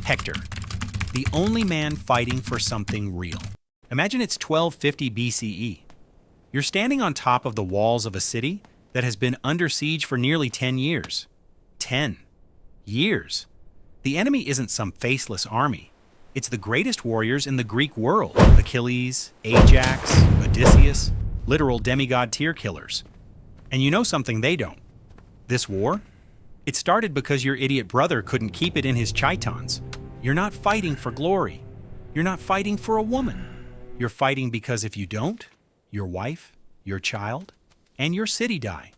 Hector, the only man fighting for something real. Imagine it's 1250 BCE. You're standing on top of the walls of a city that has been under siege for nearly 10 years. 10 years. The enemy isn't some faceless army. It's the greatest warriors in the Greek world. Achilles, Ajax, Odysseus, literal demigod tier killers. And you know something they don't. This war? It started because your idiot brother couldn't keep it in his chitons. You're not fighting for glory. You're not fighting for a woman. You're fighting because if you don't, your wife, your child, and your city die.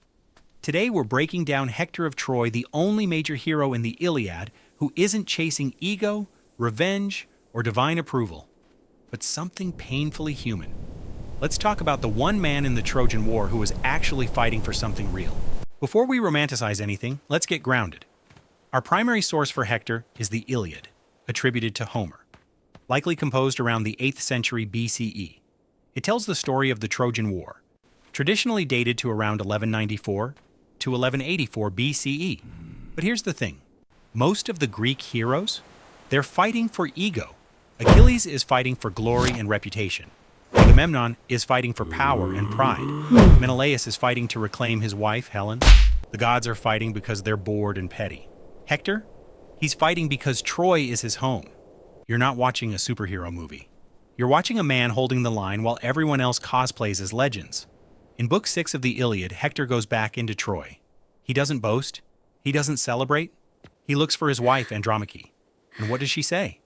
Today we're breaking down Hector of Troy, the only major hero in the Iliad who isn't chasing ego, revenge, or divine approval, but something painfully human. Let's talk about the one man in the Trojan War who was actually fighting for something real. Before we romanticize anything, let's get grounded. Our primary source for Hector is the Iliad, attributed to Homer, likely composed around the 8th century BCE. It tells the story of the Trojan War, traditionally dated to around 1194 to 1184 BCE. But here's the thing. Most of the Greek heroes, they're fighting for ego. Achilles is fighting for glory and reputation. Agamemnon is fighting for power and pride. Menelaus is fighting to reclaim his wife, Helen. The gods are fighting because they're bored and petty. Hector? He's fighting because Troy is his home. You're not watching a superhero movie. You're watching a man holding the line while everyone else cosplays as legends. In Book 6 of the Iliad, Hector goes back into Troy. He doesn't boast. He doesn't celebrate. He looks for his wife, Andromache. And what does she say?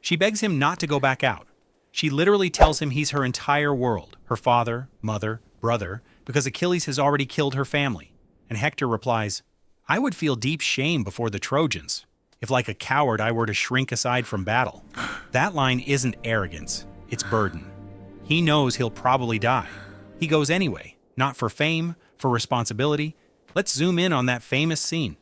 She begs him not to go back out. She literally tells him he's her entire world, her father, mother, brother, because Achilles has already killed her family. And Hector replies, I would feel deep shame before the Trojans, if like a coward I were to shrink aside from battle. That line isn't arrogance, it's burden. He knows he'll probably die. He goes anyway, not for fame, for responsibility. Let's zoom in on that famous scene.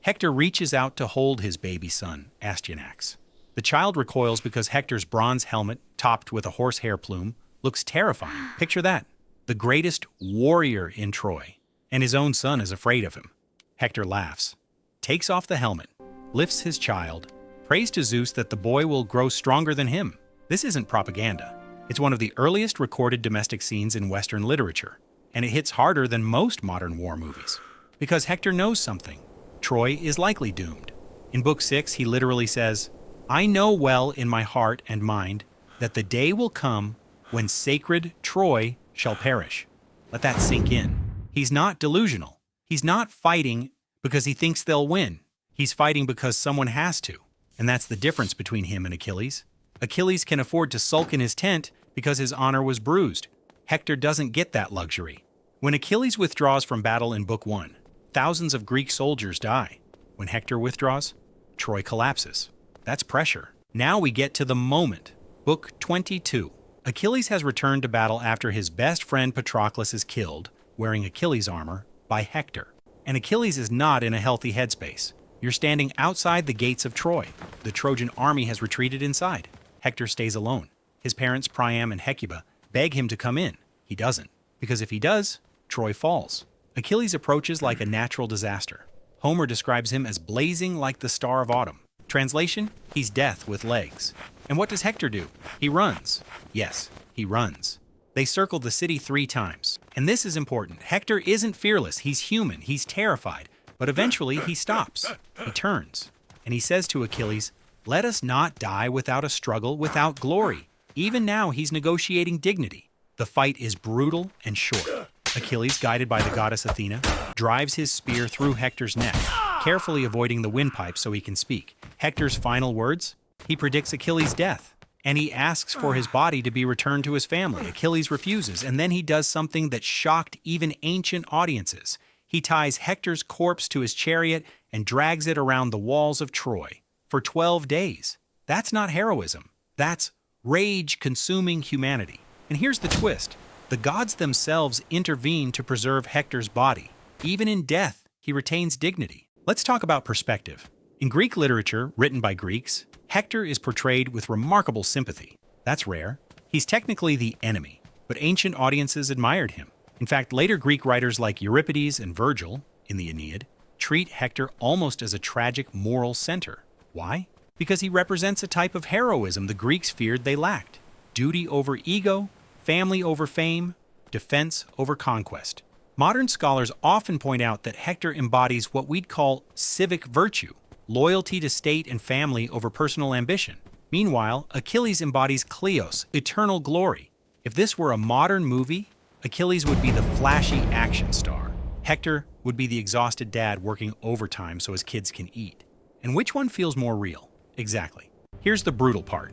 Hector reaches out to hold his baby son, Astyanax. The child recoils because Hector's bronze helmet, topped with a horsehair plume, looks terrifying. Picture that. The greatest warrior in Troy, and his own son is afraid of him. Hector laughs, takes off the helmet, lifts his child, prays to Zeus that the boy will grow stronger than him. This isn't propaganda. It's one of the earliest recorded domestic scenes in Western literature, and it hits harder than most modern war movies. Because Hector knows something. Troy is likely doomed. In Book 6, he literally says, I know well in my heart and mind that the day will come when sacred Troy shall perish. Let that sink in. He's not delusional. He's not fighting because he thinks they'll win. He's fighting because someone has to. And that's the difference between him and Achilles. Achilles can afford to sulk in his tent because his honor was bruised. Hector doesn't get that luxury. When Achilles withdraws from battle in Book 1, thousands of Greek soldiers die. When Hector withdraws, Troy collapses. That's pressure. Now we get to the moment. Book 22. Achilles has returned to battle after his best friend Patroclus is killed, wearing Achilles armor, by Hector. And Achilles is not in a healthy headspace. You're standing outside the gates of Troy. The Trojan army has retreated inside. Hector stays alone. His parents Priam and Hecuba beg him to come in. He doesn't, because if he does, Troy falls. Achilles approaches like a natural disaster. Homer describes him as blazing like the star of autumn. Translation, he's death with legs. And what does Hector do? He runs. Yes, he runs. They circle the city 3 times. And this is important. Hector isn't fearless. He's human. He's terrified. But eventually he stops. He turns. And he says to Achilles, let us not die without a struggle, without glory. Even now he's negotiating dignity. The fight is brutal and short. Achilles, guided by the goddess Athena, drives his spear through Hector's neck, carefully avoiding the windpipe so he can speak. Hector's final words? He predicts Achilles' death, and he asks for his body to be returned to his family. Achilles refuses, and then he does something that shocked even ancient audiences. He ties Hector's corpse to his chariot and drags it around the walls of Troy for 12 days. That's not heroism. That's rage-consuming humanity. And here's the twist. The gods themselves intervene to preserve Hector's body. Even in death, he retains dignity. Let's talk about perspective. In Greek literature, written by Greeks, Hector is portrayed with remarkable sympathy. That's rare. He's technically the enemy, but ancient audiences admired him. In fact, later Greek writers like Euripides and Virgil, in the Aeneid, treat Hector almost as a tragic moral center. Why? Because he represents a type of heroism the Greeks feared they lacked. Duty over ego, family over fame, defense over conquest. Modern scholars often point out that Hector embodies what we'd call civic virtue, loyalty to state and family over personal ambition. Meanwhile, Achilles embodies Kleos, eternal glory. If this were a modern movie, Achilles would be the flashy action star. Hector would be the exhausted dad working overtime so his kids can eat. And which one feels more real? Exactly. Here's the brutal part.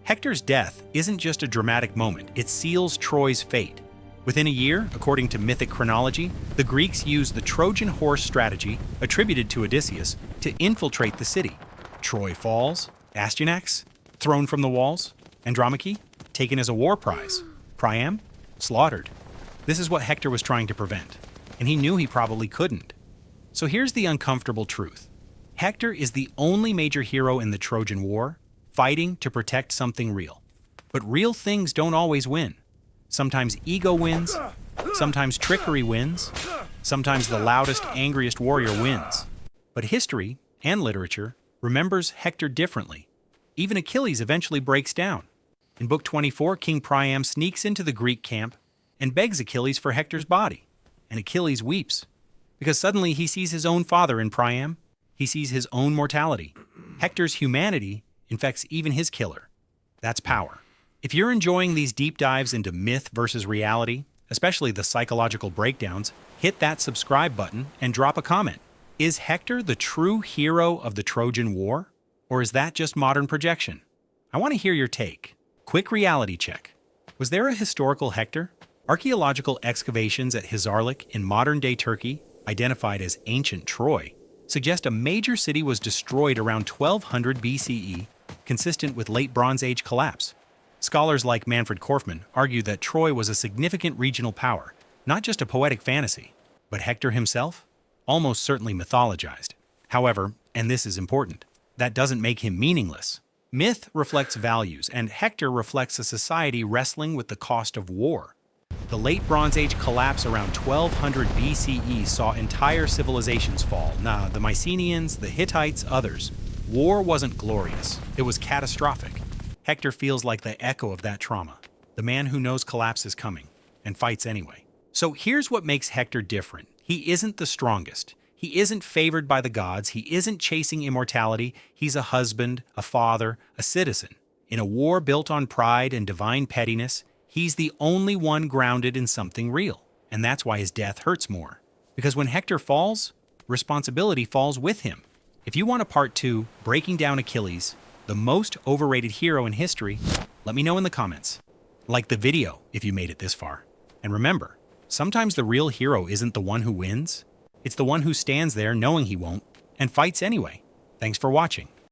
Hector's death isn't just a dramatic moment, it seals Troy's fate. Within a year, according to mythic chronology, the Greeks used the Trojan horse strategy, attributed to Odysseus, to infiltrate the city. Troy falls, Astyanax, thrown from the walls, Andromache, taken as a war prize, Priam, slaughtered. This is what Hector was trying to prevent, and he knew he probably couldn't. So here's the uncomfortable truth. Hector is the only major hero in the Trojan War, fighting to protect something real. But real things don't always win. Sometimes ego wins, sometimes trickery wins, sometimes the loudest, angriest warrior wins. But history, and literature, remembers Hector differently. Even Achilles eventually breaks down. In Book 24, King Priam sneaks into the Greek camp and begs Achilles for Hector's body. And Achilles weeps, because suddenly he sees his own father in Priam. He sees his own mortality. Hector's humanity infects even his killer. That's power. If you're enjoying these deep dives into myth versus reality, especially the psychological breakdowns, hit that subscribe button and drop a comment. Is Hector the true hero of the Trojan War? Or is that just modern projection? I want to hear your take. Quick reality check. Was there a historical Hector? Archaeological excavations at Hisarlik in modern-day Turkey, identified as ancient Troy, suggest a major city was destroyed around 1200 BCE, consistent with late Bronze Age collapse. Scholars like Manfred Korfmann argue that Troy was a significant regional power, not just a poetic fantasy. But Hector himself? Almost certainly mythologized. However, and this is important, that doesn't make him meaningless. Myth reflects values, and Hector reflects a society wrestling with the cost of war. The late Bronze Age collapse around 1200 BCE saw entire civilizations fall. The Mycenaeans, the Hittites, others. War wasn't glorious. It was catastrophic. Hector feels like the echo of that trauma. The man who knows collapse is coming, and fights anyway. So here's what makes Hector different. He isn't the strongest. He isn't favored by the gods. He isn't chasing immortality. He's a husband, a father, a citizen. In a war built on pride and divine pettiness, he's the only one grounded in something real. And that's why his death hurts more. Because when Hector falls, responsibility falls with him. If you want a part 2, breaking down Achilles, the most overrated hero in history, let me know in the comments. Like the video if you made it this far. And remember, sometimes the real hero isn't the one who wins. It's the one who stands there knowing he won't, and fights anyway. Thanks for watching.